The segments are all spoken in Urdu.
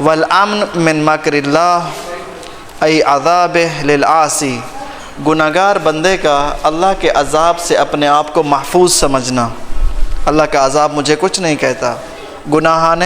والامن من مکر اللہ ای عذاب للعاصی، گناہگار بندے کا اللہ کے عذاب سے اپنے آپ کو محفوظ سمجھنا۔ اللہ کا عذاب مجھے کچھ نہیں کہتا، گناہان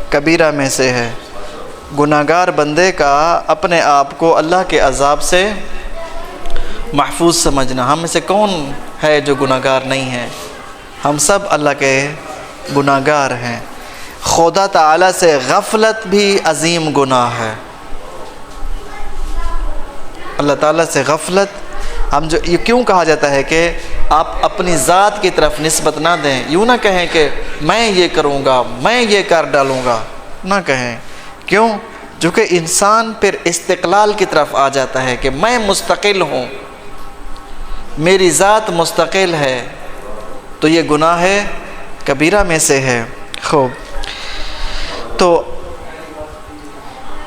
کبیرہ میں سے ہے۔ گناہگار بندے کا اپنے آپ کو اللہ کے عذاب سے محفوظ سمجھنا۔ ہم میں سے کون ہے جو گناہگار نہیں ہے؟ ہم سب اللہ کے گناہگار ہیں۔ خدا تعالیٰ سے غفلت بھی عظیم گناہ ہے۔ اللہ تعالیٰ سے غفلت، ہم جو یہ کیوں کہا جاتا ہے کہ آپ اپنی ذات کی طرف نسبت نہ دیں، یوں نہ کہیں کہ میں یہ کروں گا، میں یہ کر ڈالوں گا، نہ کہیں۔ کیوں؟ جو کہ انسان پھر استقلال کی طرف آ جاتا ہے کہ میں مستقل ہوں، میری ذات مستقل ہے، تو یہ گناہ کبیرہ میں سے ہے۔ خوب، تو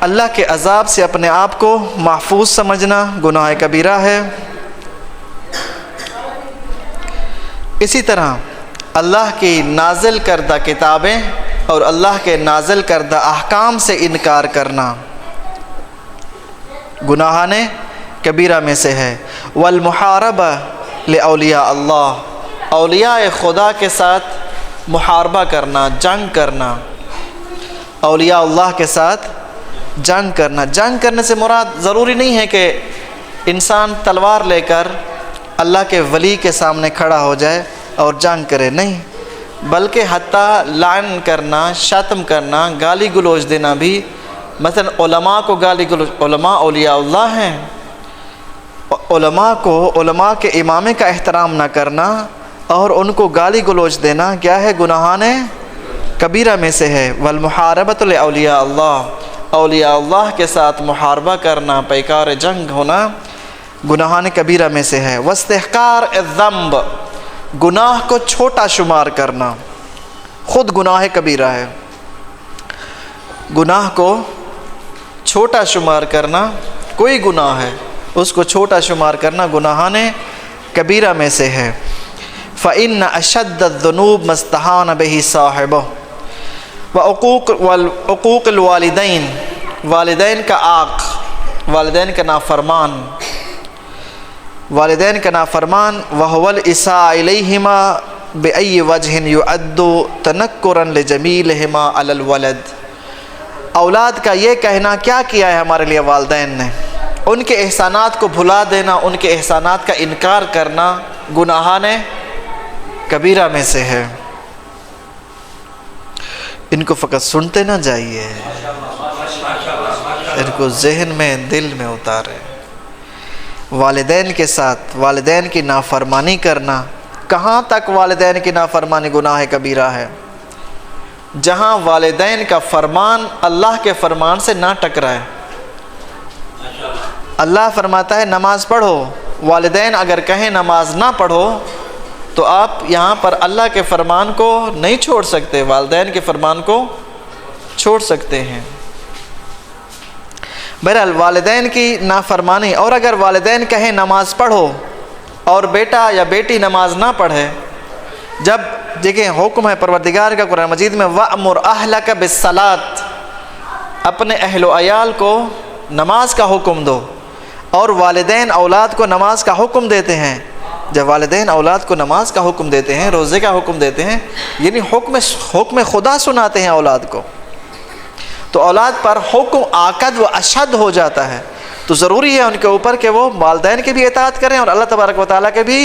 اللہ کے عذاب سے اپنے آپ کو محفوظ سمجھنا گناہ کبیرہ ہے۔ اسی طرح اللہ کی نازل کردہ کتابیں اور اللہ کے نازل کردہ احکام سے انکار کرنا گناہان کبیرہ میں سے ہے۔ والمحاربہ لاولیاء اللہ، اولیاء خدا کے ساتھ محاربہ کرنا، جنگ کرنا، اولیاء اللہ کے ساتھ جنگ کرنا۔ جنگ کرنے سے مراد ضروری نہیں ہے کہ انسان تلوار لے کر اللہ کے ولی کے سامنے کھڑا ہو جائے اور جنگ کرے، نہیں، بلکہ حتیٰ لعن کرنا، شتم کرنا، گالی گلوچ دینا بھی، مثلا علماء کو گالی گلوچ، علماء اولیاء اللہ ہیں، علماء کو، علماء کے امامے کا احترام نہ کرنا اور ان کو گالی گلوچ دینا کیا ہے؟ گناہان کبیرہ میں سے ہے۔ والمحاربۃ لاولیاء اللہ، اولیاء اللہ کے ساتھ محاربہ کرنا، پیکار جنگ ہونا گناہان کبیرہ میں سے ہے۔ واستحقار الذنب، گناہ کو چھوٹا شمار کرنا خود گناہ کبیرہ ہے۔ گناہ کو چھوٹا شمار کرنا، کوئی گناہ ہے اس کو چھوٹا شمار کرنا گناہان کبیرہ میں سے ہے۔ فإن أشد الذنوب ما استهان به صاحبه، وعقوق الوالدین، والدین کا عاق، والدین کا نافرمان، والدین کا نافرمان، وهو الإساءة إليهما بأي وجه يعد تنكرا لجميلهما على الولد، اولاد کا یہ کہنا کیا کیا ہے ہمارے لیے والدین نے، ان کے احسانات کو بھلا دینا، ان کے احسانات کا انکار کرنا گناہان کبیرہ میں سے ہے۔ ان کو فقط سنتے نہ جائیے، ان کو ذہن میں، دل میں اتارے۔ والدین کے ساتھ والدین کی نافرمانی کرنا، کہاں تک والدین کی نافرمانی گناہ کبیرہ ہے؟ جہاں والدین کا فرمان اللہ کے فرمان سے نہ ٹکرائے۔ اللہ فرماتا ہے نماز پڑھو، والدین اگر کہیں نماز نہ پڑھو تو آپ یہاں پر اللہ کے فرمان کو نہیں چھوڑ سکتے، والدین کے فرمان کو چھوڑ سکتے ہیں۔ بہرحال والدین کی نافرمانی، اور اگر والدین کہیں نماز پڑھو اور بیٹا یا بیٹی نماز نہ پڑھے، جب دیکھیں حکم ہے پروردگار کا قرآن مجید میں وَأْمُرْ أَهْلَكَ بِالصَّلَاةِ، اپنے اہل و عیال کو نماز کا حکم دو، اور والدین اولاد کو نماز کا حکم دیتے ہیں۔ جب والدین اولاد کو نماز کا حکم دیتے ہیں، روزے کا حکم دیتے ہیں، یعنی حکم خدا سناتے ہیں اولاد کو، تو اولاد پر حکم آکد و اشد ہو جاتا ہے، تو ضروری ہے ان کے اوپر کہ وہ والدین کی بھی اطاعت کریں اور اللہ تبارک و تعالیٰ کے بھی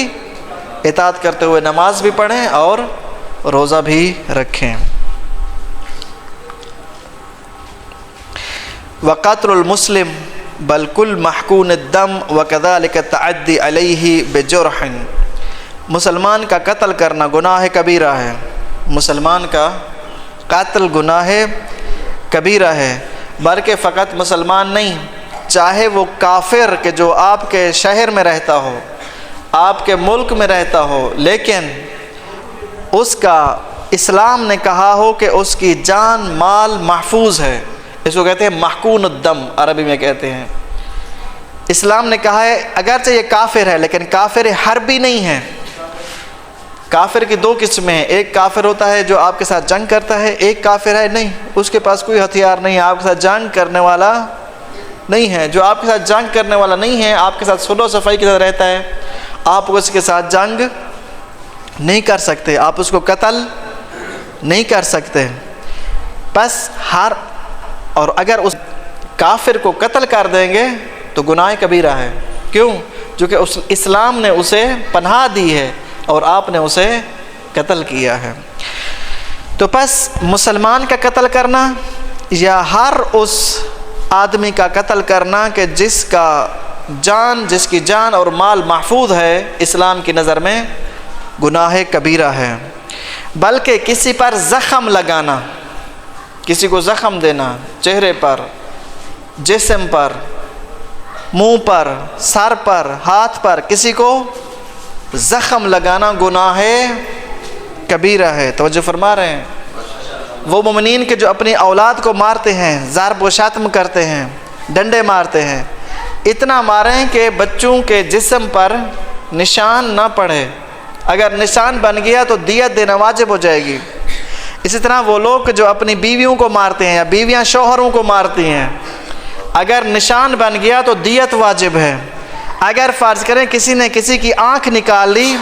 اطاعت کرتے ہوئے نماز بھی پڑھیں اور روزہ بھی رکھیں۔ وقتل المسلم بل کل محقون الدم وکذالک التعدی علیہ بجرح، مسلمان کا قتل کرنا گناہ کبیرہ ہے، مسلمان کا قتل گناہ کبیرہ ہے، بلکہ فقط مسلمان نہیں، چاہے وہ کافر کہ جو آپ کے شہر میں رہتا ہو، آپ کے ملک میں رہتا ہو، لیکن اس کا اسلام نے کہا ہو کہ اس کی جان مال محفوظ ہے، اس کو کہتے ہیں محقون الدم، عربی میں کہتے ہیں۔ اسلام نے کہا ہے اگرچہ یہ کافر ہے لیکن کافر حربی نہیں ہے، کافر کی دو قسمیں ہیں، ایک کافر ہوتا ہے جو آپ کے ساتھ جنگ کرتا ہے، ایک کافر ہے نہیں، اس کے پاس کوئی ہتھیار نہیں ہے، آپ کے ساتھ جنگ کرنے والا نہیں ہے۔ جو آپ کے ساتھ جنگ کرنے والا نہیں ہے، آپ کے ساتھ صلح و صفائی کے ساتھ رہتا ہے، آپ اس کے ساتھ جنگ نہیں کر سکتے، آپ اس کو قتل نہیں کر سکتے۔ بس اور اگر اس کافر کو قتل کر دیں گے تو گناہ کبیرہ ہے۔ کیوں؟ چونکہ اسلام نے اسے پناہ دی ہے اور آپ نے اسے قتل کیا ہے۔ تو پس مسلمان کا قتل کرنا یا ہر اس آدمی کا قتل کرنا کہ جس کی جان اور مال محفوظ ہے، اسلام کی نظر میں گناہ کبیرہ ہے۔ بلکہ کسی پر زخم لگانا، کسی کو زخم دینا، چہرے پر، جسم پر، منہ پر، سر پر، ہاتھ پر، کسی کو زخم لگانا گناہ کبیرہ ہے۔ توجہ فرما رہے ہیں؟ وہ مومنین کے جو اپنی اولاد کو مارتے ہیں، ضرب و شتم کرتے ہیں، ڈنڈے مارتے ہیں، اتنا ماریں کہ بچوں کے جسم پر نشان نہ پڑے، اگر نشان بن گیا تو دیت دینا واجب ہو جائے گی۔ اسی طرح وہ لوگ جو اپنی بیویوں کو مارتے ہیں یا بیویاں شوہروں کو مارتی ہیں، اگر نشان بن گیا تو دیت واجب ہے۔ اگر فرض کریں کسی نے کسی کی آنکھ نکال لی،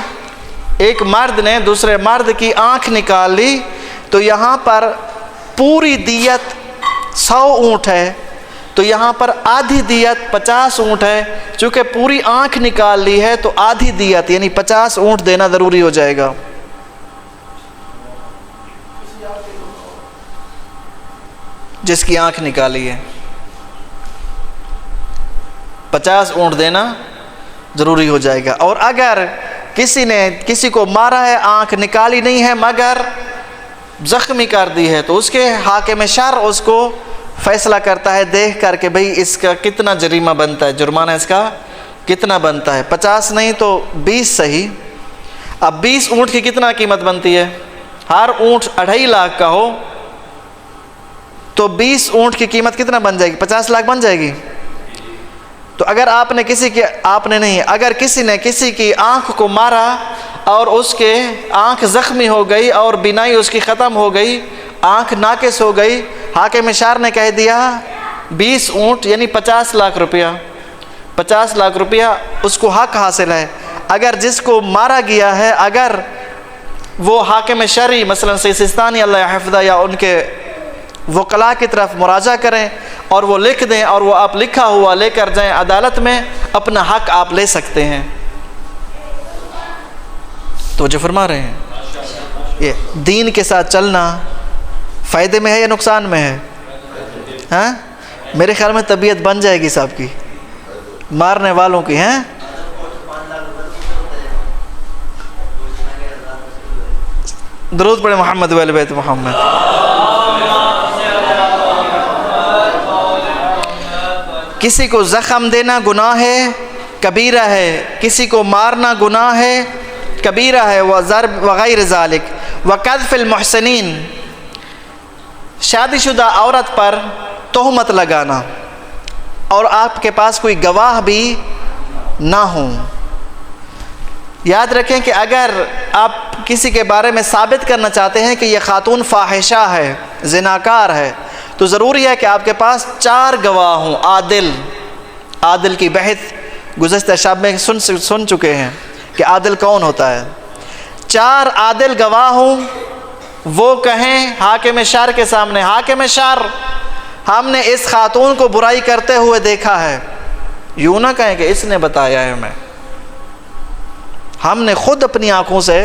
ایک مرد نے دوسرے مرد کی آنکھ نکال لی، تو یہاں پر پوری دیت 100 اونٹ ہے، تو یہاں پر آدھی دیت 50 اونٹ ہے۔ چونکہ پوری آنکھ نکال لی ہے تو آدھی دیت یعنی 50 اونٹ دینا ضروری ہو جائے گا۔ جس کی آنکھ نکالی ہے 50 اونٹ دینا ضروری ہو جائے گا۔ اور اگر کسی نے کسی کو مارا ہے، آنکھ نکالی نہیں ہے مگر زخمی کر دی ہے، تو اس کے حاکم شرع اس کو فیصلہ کرتا ہے دیکھ کر کہ بھئی اس کا کتنا جریمہ بنتا ہے، جرمانہ اس کا کتنا بنتا ہے، 50 نہیں تو 20 صحیح۔ اب 20 اونٹ کی کتنا قیمت بنتی ہے؟ ہر اونٹ 2.5 لاکھ کا ہو تو 20 اونٹ کی قیمت کتنا بن جائے گی؟ 50 لاکھ بن جائے گی۔ تو اگر اگر کسی نے کسی کی آنکھ کو مارا اور اس کے آنکھ زخمی ہو گئی اور بینائی اس کی ختم ہو گئی، آنکھ ناقص ہو گئی، حاکم شرع نے کہہ دیا 20 اونٹ یعنی 50 لاکھ روپیہ، 50 لاکھ روپیہ اس کو حق حاصل ہے۔ اگر جس کو مارا گیا ہے، اگر وہ حاکم شرعی مثلا سیستانی اللہ حفظہ یا ان کے وکلاء کی طرف مراجعہ کریں اور وہ لکھ دیں اور وہ آپ لکھا ہوا لے کر جائیں عدالت میں، اپنا حق آپ لے سکتے ہیں۔ تو جو فرما رہے ہیں یہ دین کے ساتھ چلنا فائدے میں ہے یا نقصان میں ہے؟ ہاں میرے خیال میں طبیعت بن جائے گی صاحب کی، مارنے والوں کی۔ ہیں درود پڑھے محمد و آل بیت محمد۔ کسی کو زخم دینا گناہ ہے، کبیرہ ہے، کسی کو مارنا گناہ ہے، کبیرہ ہے، وضرب وغیر ذالک وقذف المحسنین، شادی شدہ عورت پر تہمت لگانا اور آپ کے پاس کوئی گواہ بھی نہ ہوں۔ یاد رکھیں کہ اگر آپ کسی کے بارے میں ثابت کرنا چاہتے ہیں کہ یہ خاتون فاحشہ ہے، زناکار ہے، تو ضروری ہے کہ آپ کے پاس 4 گواہ ہوں عادل۔ عادل کی بحث گزشتہ شب میں سن چکے ہیں کہ عادل کون ہوتا ہے۔ 4 عادل گواہ ہوں، وہ کہیں حاکم شرع کے سامنے، حاکم شرع ہم نے اس خاتون کو برائی کرتے ہوئے دیکھا ہے، یوں نہ کہیں کہ اس نے بتایا ہے ہمیں، ہم نے خود اپنی آنکھوں سے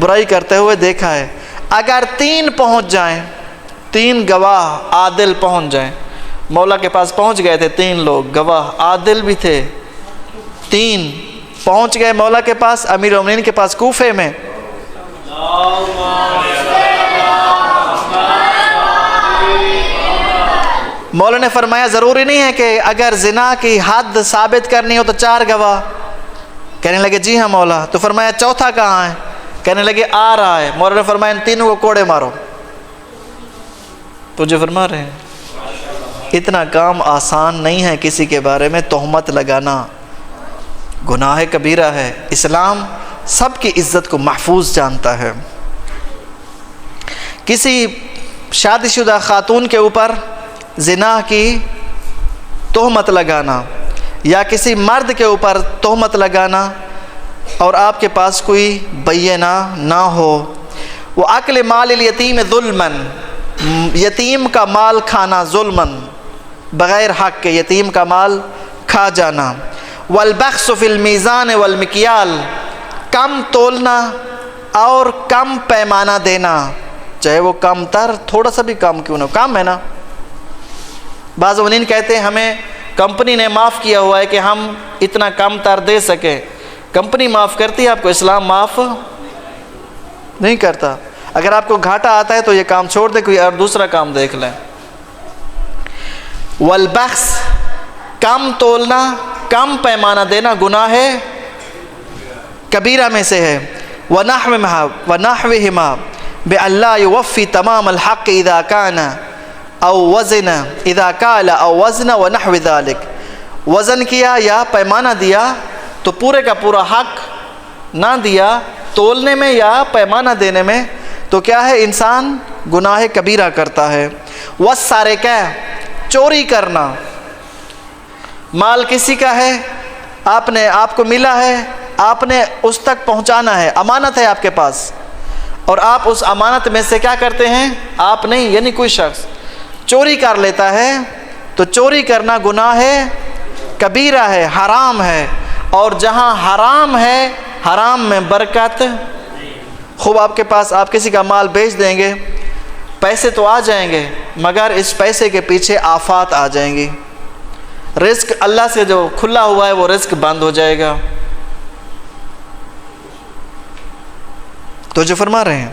برائی کرتے ہوئے دیکھا ہے۔ اگر 3 پہنچ جائیں، 3 گواہ عادل پہنچ جائیں، مولا کے پاس پہنچ گئے تھے 3 لوگ گواہ عادل بھی تھے، 3 پہنچ گئے مولا کے پاس، امیر المومنین کے پاس کوفے میں، مولا نے فرمایا ضروری نہیں ہے کہ اگر زنا کی حد ثابت کرنی ہو تو 4 گواہ۔ کہنے لگے جی ہاں مولا۔ تو فرمایا چوتھا کہاں ہے؟ کہنے لگے آ رہا ہے۔ مولا نے فرمایا ان 3 کو کوڑے مارو۔ تو جو فرما رہے ہیں اتنا کام آسان نہیں ہے، کسی کے بارے میں تہمت لگانا گناہ کبیرہ ہے۔ اسلام سب کی عزت کو محفوظ جانتا ہے۔ کسی شادی شدہ خاتون کے اوپر زنا کی تہمت لگانا یا کسی مرد کے اوپر تہمت لگانا اور آپ کے پاس کوئی بینہ نہ ہو، وہ اکل مال الیتیم ظلماً، یتیم کا مال کھانا ظلماً، بغیر حق کے یتیم کا مال کھا جانا، والبخس فی المیزان والمکیال، کم تولنا اور کم پیمانہ دینا، چاہے وہ کم تر تھوڑا سا بھی کم کیوں نہ، کم ہے نا۔ بعض عنین کہتے ہیں ہمیں کمپنی نے معاف کیا ہوا ہے کہ ہم اتنا کم تر دے سکیں۔ کمپنی معاف کرتی ہے آپ کو، اسلام معاف نہیں کرتا۔ اگر آپ کو گھاٹا آتا ہے تو یہ کام چھوڑ دیں، کوئی اور دوسرا کام دیکھ لیں۔ والبخس، کم تولنا، کم پیمانہ دینا گناہ کبیرہ میں سے ہے۔ وَنَحْوِهِمَا بِأَنْ لَا يُوَفِّي تَمَامَ الْحَقِّ إِذَا كَانَ أَوْ وَزْنَ إِذَا كَالَ أَوْ وَزْنَ وَنَحْوِ ذَلِكَ، وزن کیا یا پیمانہ دیا تو پورے کا پورا حق نہ دیا تولنے میں یا پیمانہ دینے میں تو کیا ہے؟ انسان گناہ کبیرہ کرتا ہے۔ وَالسَّارِقَةُ، چوری کرنا، مال کسی کا ہے، آپ کو ملا ہے، آپ نے اس تک پہنچانا ہے، امانت ہے آپ کے پاس، اور آپ اس امانت میں سے کیا کرتے ہیں؟ آپ نہیں، یعنی کوئی شخص چوری کر لیتا ہے تو چوری کرنا گناہ کبیرہ ہے، حرام ہے، اور جہاں حرام ہے حرام میں برکت۔ خوب آپ کے پاس آپ کسی کا مال بیچ دیں گے، پیسے تو آ جائیں گے مگر اس پیسے کے پیچھے آفات آ جائیں گی، رزق اللہ سے جو کھلا ہوا ہے وہ رزق بند ہو جائے گا۔ تو جو فرما رہے ہیں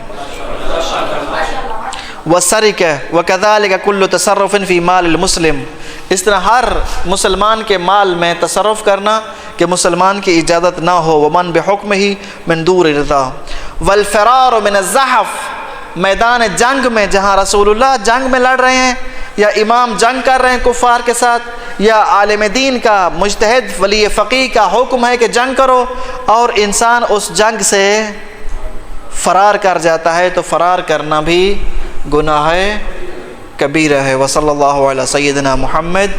وَالسَّرِقَةُ وَكَذَلِكَ كُلُّ تَصَرُّفٍ فِي مَالِ الْمُسْلِمِ، اس طرح ہر مسلمان کے مال میں تصرف کرنا کہ مسلمان کی اجازت نہ ہو، وَمَنْ بِحُكْمِهِ مِنْ دُورِ رِضَاهُ وَالْفِرَارُ مِنَ الزَّحْفِ، میدان جنگ میں جہاں رسول اللہ جنگ میں لڑ رہے ہیں یا امام جنگ کر رہے ہیں کفار کے ساتھ، یا عالم دین کا مجتہد ولی فقیہ کا حکم ہے کہ جنگ کرو اور انسان اس جنگ سے فرار کر جاتا ہے تو فرار کرنا بھی گناہ کبیرہ ہے۔ وصلی اللہ علی سیدنا محمد